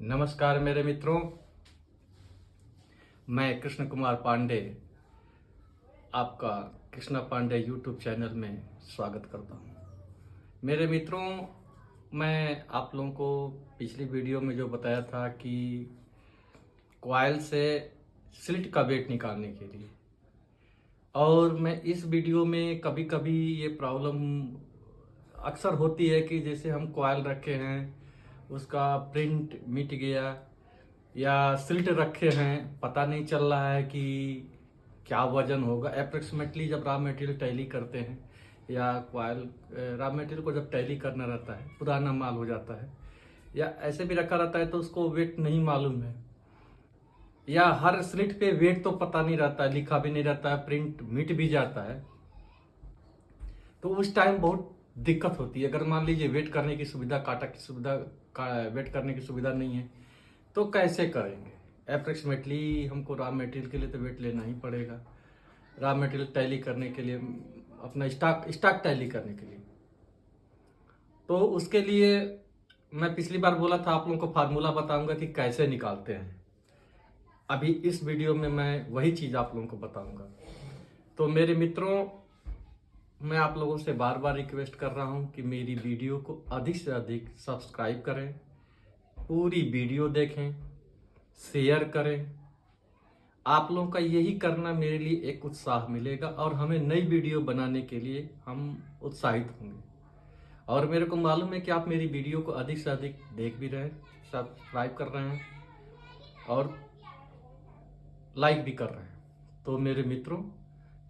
नमस्कार मेरे मित्रों, मैं कृष्ण कुमार पांडे आपका कृष्णा पांडे यूट्यूब चैनल में स्वागत करता हूं। मेरे मित्रों, मैं आप लोगों को पिछली वीडियो में जो बताया था कि कॉइल से स्लिट का वेट निकालने के लिए, और मैं इस वीडियो में कभी कभी ये प्रॉब्लम अक्सर होती है कि जैसे हम कॉइल रखे हैं, उसका प्रिंट मिट गया या सिल्ट रखे हैं, पता नहीं चल रहा है कि क्या वजन होगा। अप्रोक्सीमेटली जब रॉ मटेरियल टैली करते हैं या कॉइल रॉ मटेरियल को जब टैली करना रहता है, पुराना माल हो जाता है या ऐसे भी रखा रहता है तो उसको वेट नहीं मालूम है, या हर स्लिट पे वेट तो पता नहीं रहता है, लिखा भी नहीं रहता है, प्रिंट मिट भी जाता है, तो उस टाइम बहुत दिक्कत होती है। अगर मान लीजिए वेट करने की सुविधा, काटा की सुविधा, वेट करने की सुविधा नहीं है तो कैसे करेंगे। अप्रोक्सीमेटली हमको रॉ मटेरियल के लिए तो वेट लेना ही पड़ेगा, रॉ मटेरियल टैली करने के लिए, अपना स्टॉक टैली करने के लिए। तो उसके लिए मैं पिछली बार बोला था आप लोगों को फार्मूला बताऊंगा कि कैसे निकालते हैं। अभी इस वीडियो में मैं वही चीज़ आप लोगों को बताऊंगा। तो मेरे मित्रों, मैं आप लोगों से बार बार रिक्वेस्ट कर रहा हूं कि मेरी वीडियो को अधिक से अधिक सब्सक्राइब करें, पूरी वीडियो देखें, शेयर करें। आप लोगों का यही करना मेरे लिए एक उत्साह मिलेगा और हमें नई वीडियो बनाने के लिए हम उत्साहित होंगे। और मेरे को मालूम है कि आप मेरी वीडियो को अधिक से अधिक देख भी रहे हैं, सब्सक्राइब कर रहे हैं और लाइक भी कर रहे हैं। तो मेरे मित्रों,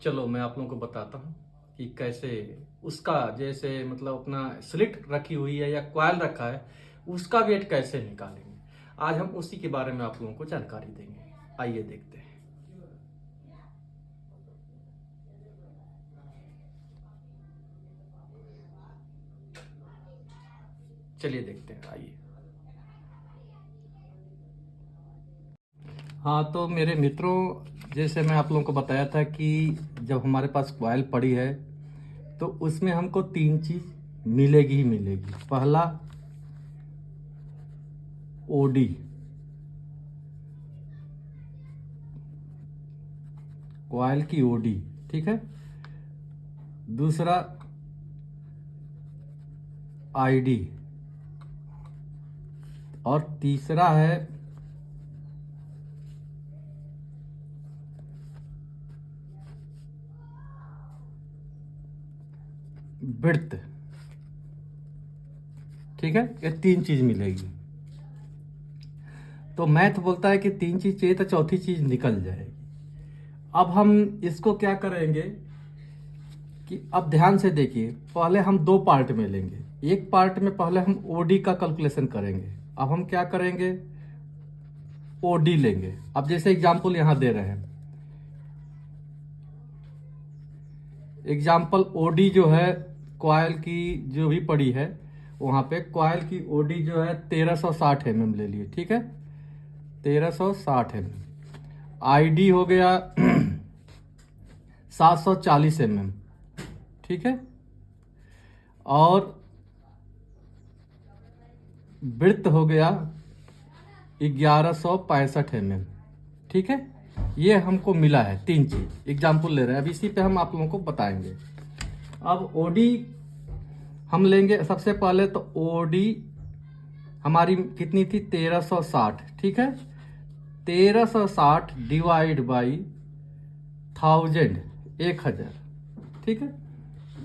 चलो मैं आप लोगों को बताता हूँ कि कैसे उसका, जैसे मतलब अपना स्लिट रखी हुई है या कॉइल रखा है, उसका वेट कैसे निकालेंगे। आज हम उसी के बारे में आप लोगों को जानकारी देंगे। आइए देखते हैं। चलिए देखते हैं, आइए। हाँ, तो मेरे मित्रों, जैसे मैं आप लोगों को बताया था कि जब हमारे पास कॉइल पड़ी है तो उसमें हमको तीन चीज मिलेगी ही मिलेगी। पहला ओडी, कॉइल की ओडी, ठीक है। दूसरा आईडी, और तीसरा है ब्रेड्थ, ठीक है। ये तीन चीज मिलेगी। तो मैथ बोलता है कि तीन चीज चाहिए तो चौथी चीज निकल जाएगी। अब हम इसको क्या करेंगे कि अब ध्यान से देखिए, पहले हम दो पार्ट में लेंगे। एक पार्ट में पहले हम ओडी का कैलकुलेशन करेंगे। अब हम क्या करेंगे, ओडी लेंगे। अब जैसे एग्जांपल यहां दे रहे हैं, एग्जाम्पल ओडी जो है कॉइल की जो भी पड़ी है, वहां पे कॉइल की ओडी जो है 1360 mm ले लिए, ठीक है। 1360 mm। आईडी हो गया 740 mm, ठीक है। और ब्रेड्थ हो गया 1165 mm, ठीक है। ये हमको मिला है तीन चीज, एग्जाम्पल ले रहे हैं। अब इसी पे हम आप लोगों को बताएंगे। अब ओडी हम लेंगे सबसे पहले। तो ओडी हमारी कितनी थी, 1360, ठीक है। 1360 डिवाइड बाई 1000, 1000, ठीक है।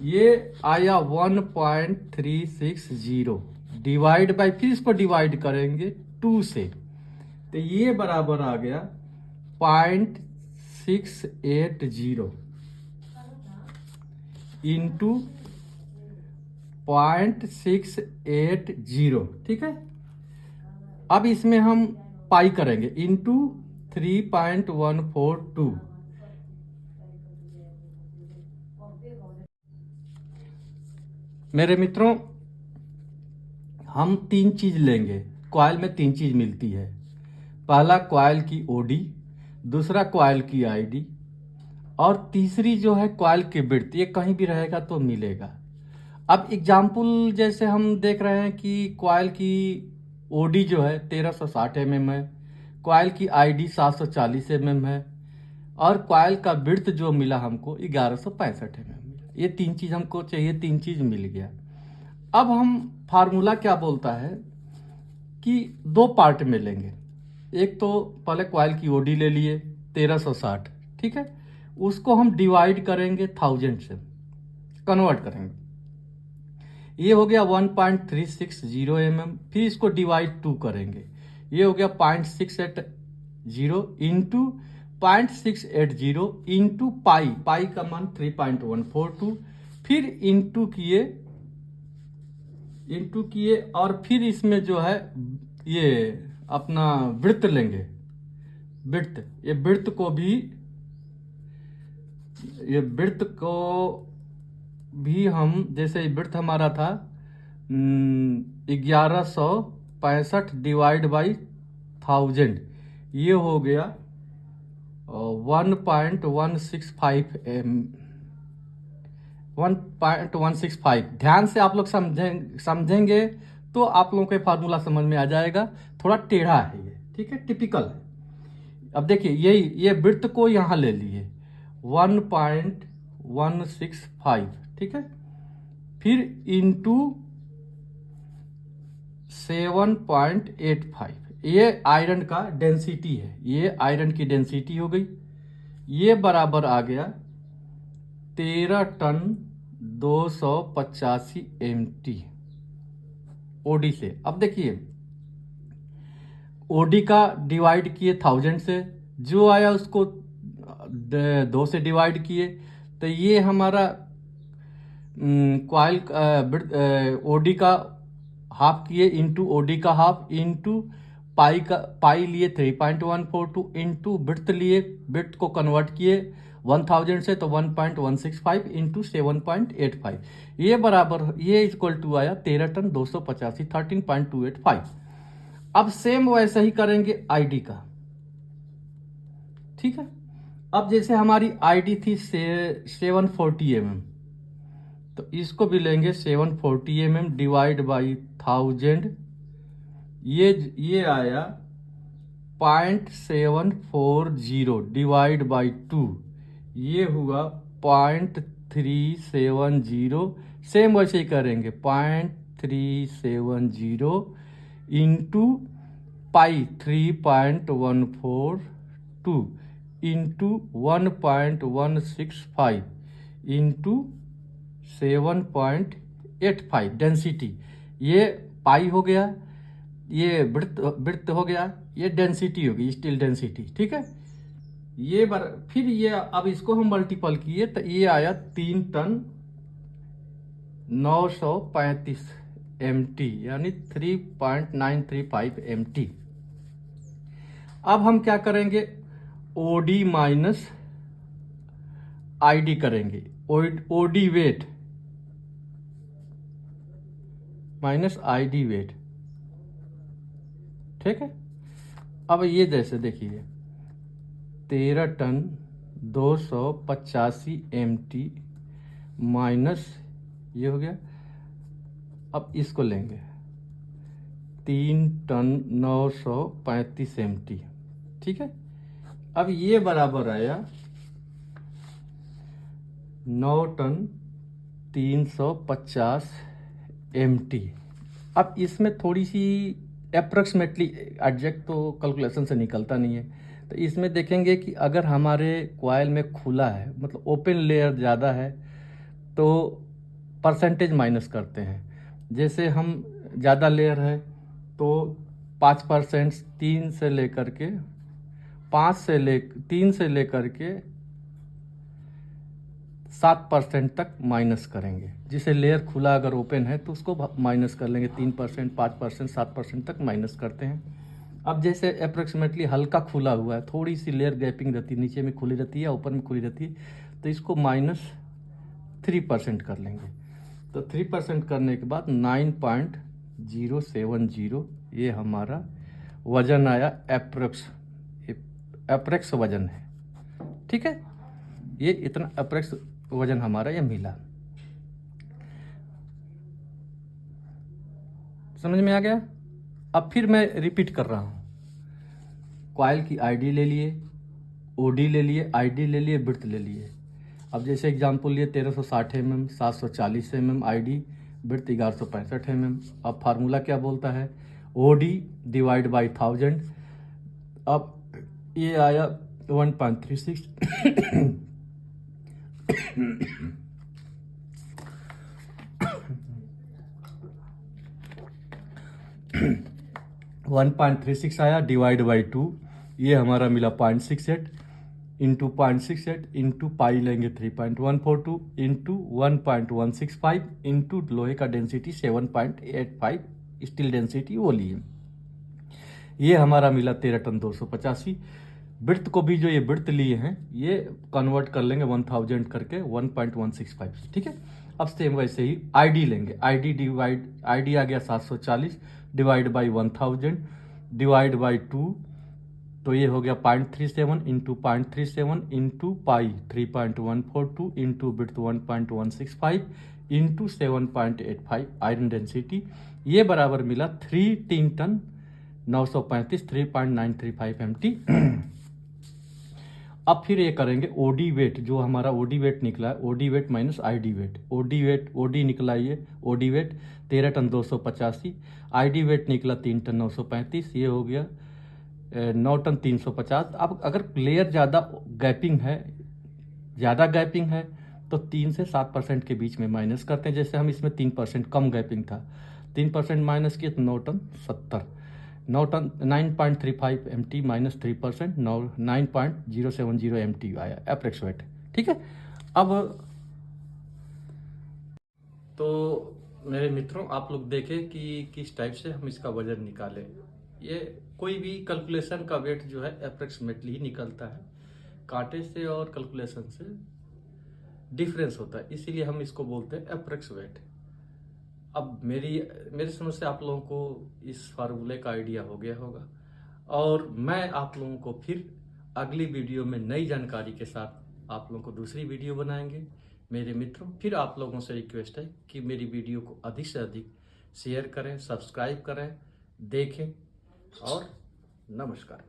ये आया 1.360 डिवाइड बाई, फिर इसको डिवाइड करेंगे 2 से, तो ये बराबर आ गया 0.680 इंटू 0.680, ठीक है। अब इसमें हम पाई करेंगे इंटू 3.142। मेरे मित्रों, हम तीन चीज लेंगे। कॉइल में तीन चीज मिलती है। पहला कॉइल की ओडी, दूसरा कॉइल की आईडी, और तीसरी जो है कॉइल की ब्रेड्थ। ये कहीं भी रहेगा तो मिलेगा। अब एग्जाम्पल जैसे हम देख रहे हैं कि कॉइल की ओडी जो है 1360 mm है, कॉइल की आईडी 740 mm है, और कॉइल का विड्थ जो मिला हमको 1165 mm मिला। ये तीन चीज़ हमको चाहिए, तीन चीज़ मिल गया। अब हम फार्मूला क्या बोलता है कि दो पार्ट में लेंगे। एक तो पहले कॉइल की ओडी ले लिए 1360, ठीक है, उसको हम डिवाइड करेंगे 1000 से, कन्वर्ट करेंगे। ये हो गया 1.360 mm। फिर इसको डिवाइड 2 करेंगे, ये हो गया 0.680 इंटू 0.680 इंटू पाई, पाई का मान 3.142, फिर इंटू किए और फिर इसमें जो है ये अपना वृत्त लेंगे, वृत्त, ये वृत्त को भी हम, जैसे वृत्त हमारा था 1165 डिवाइड बाई 1000, ये हो गया 1.165। ध्यान से आप लोग समझेंगे तो आप लोगों को फार्मूला समझ में आ जाएगा। थोड़ा टेढ़ा है ये, ठीक है, टिपिकल है। अब देखिए ये वृत्त को यहाँ ले लिए 1.165, ठीक है, फिर इंटू 7.85, ये आयरन का डेंसिटी है, ये आयरन की डेंसिटी हो गई। ये बराबर आ गया 13 टन 285 MT ओडी से। अब देखिए ओडी का डिवाइड किए 1000 से, जो आया उसको 2 से डिवाइड किए, तो ये हमारा कॉइल ओडी का हाफ किए इंटू ओडी का हाफ इंटू पाई लिए 3.142 इंटू वृत्त लिए, वृत्त को कन्वर्ट किए 1000 से तो 1.165 इंटू 7.85, ये बराबर, ये इक्वल टू आया 13 टन 285, 13.285। अब सेम वैसे ही करेंगे आईडी का, ठीक है। अब जैसे हमारी आईडी थी 740 mm, तो इसको भी लेंगे 740 mm डिवाइड बाई 1000, ये आया 0.740 डिवाइड बाई 2, ये हुआ 0.370। सेम वैसे ही करेंगे 0.370 into pi 3.142 into 1.165 into 7.85 density, ये पाई हो गया, ये वृत्त हो गया, ये डेंसिटी होगी, स्टील डेंसिटी, ठीक है। फिर ये अब इसको हम मल्टीपल किए तो ये आया 3 टन 935 MT, यानी 3.935 MT। अब हम क्या करेंगे, ओडी माइनस आईडी करेंगे, OD weight minus ID weight, ठीक है। अब ये जैसे देखिए 13 टन 285 MT माइनस ये हो गया, अब इसको लेंगे 3 टन 935 MT, ठीक है। अब ये बराबर आया 9 टन 350 MT। अब इसमें थोड़ी सी अप्रॉक्सीमेटली, एग्जैक्ट तो कैलकुलेशन से निकलता नहीं है, तो इसमें देखेंगे कि अगर हमारे कॉइल में खुला है, मतलब ओपन लेयर ज़्यादा है, तो परसेंटेज माइनस करते हैं। जैसे हम ज़्यादा लेयर है तो 5%, 3 से लेकर के 3 से लेकर के 7% तक माइनस करेंगे। जिसे लेयर खुला अगर ओपन है तो उसको माइनस कर लेंगे, 3%, 5%, 7% तक माइनस करते हैं। अब जैसे अप्रोक्सीमेटली हल्का खुला हुआ है, थोड़ी सी लेयर गैपिंग रहती है, नीचे में खुली रहती है, ऊपर में खुली रहती है, तो इसको -3% कर लेंगे। तो 3% करने के बाद 9.070 ये हमारा वजन आया, एप्रेक्स वजन है, ठीक है। ये इतना एप्रेक्स वजन हमारा ये मिला। समझ में आ गया? अब फिर मैं रिपीट कर रहा हूँ। कॉइल की आईडी ले लिए, ओडी ले लिए, आईडी ले लिए, ब्रिथ ले लिए। अब जैसे एग्जांपल लिए 1360 mm, 740 mm ID, breadth 1165 mm। अब फार्मूला क्या बोलता है, ओडी डिवाइड बाई 1000। अब ये आया 1.36 1.36 आया डिवाइड बाई 2, ये हमारा मिला 0.68 इंटू 0.68 इंटू पाई लेंगे 3.142 इंटू 1.165 इंटू लोहे का डेंसिटी 7.85 स्टील डेंसिटी वो लिए, ये हमारा मिला 13 टन 285। ब्रिथ को भी जो ये ब्रिथ लिए हैं ये कन्वर्ट कर लेंगे 1000 करके 1.165 से, ठीक है। अब सेम वैसे ही आईडी लेंगे, आईडी आ गया 740 डिवाइड बाई 1000 डिवाइड बाई 2, तो ये हो गया 0.37 into 0.37 into pi 3.142 into breadth 1.165 into 7.85 iron density, ये बराबर मिला 3 टन 935 3.935 MT। अब फिर ये करेंगे ओडी वेट, जो हमारा ओडी वेट निकला है, OD weight minus ID weight, OD निकला ये OD weight 13 ton 285, ID weight निकला 3 टन 935, ये हो गया 9 टन 350। अब अगर लेयर ज़्यादा गैपिंग है तो 3 से 7% के बीच में माइनस करते हैं। जैसे हम इसमें 3% कम गैपिंग था, 3% माइनस किए तो 9 ton 70, 9 ton 9.35 MT minus 3%, 9.070 MT आया एप्रेक्स वेट, ठीक है। अब तो मेरे मित्रों, आप लोग देखें कि किस टाइप से हम इसका वजन निकालें। ये कोई भी कैलकुलेशन का वेट जो है अप्रोक्सीमेटली ही निकलता है, कांटे से और कैलकुलेशन से डिफरेंस होता है, इसीलिए हम इसको बोलते हैं अप्रोक्स वेट। अब मेरी समझ से आप लोगों को इस फार्मूले का आइडिया हो गया होगा, और मैं आप लोगों को फिर अगली वीडियो में नई जानकारी के साथ आप लोगों को दूसरी वीडियो बनाएंगे। मेरे मित्रों, फिर आप लोगों से रिक्वेस्ट है कि मेरी वीडियो को अधिक से अधिक शेयर करें, सब्सक्राइब करें, देखें, और नमस्कार।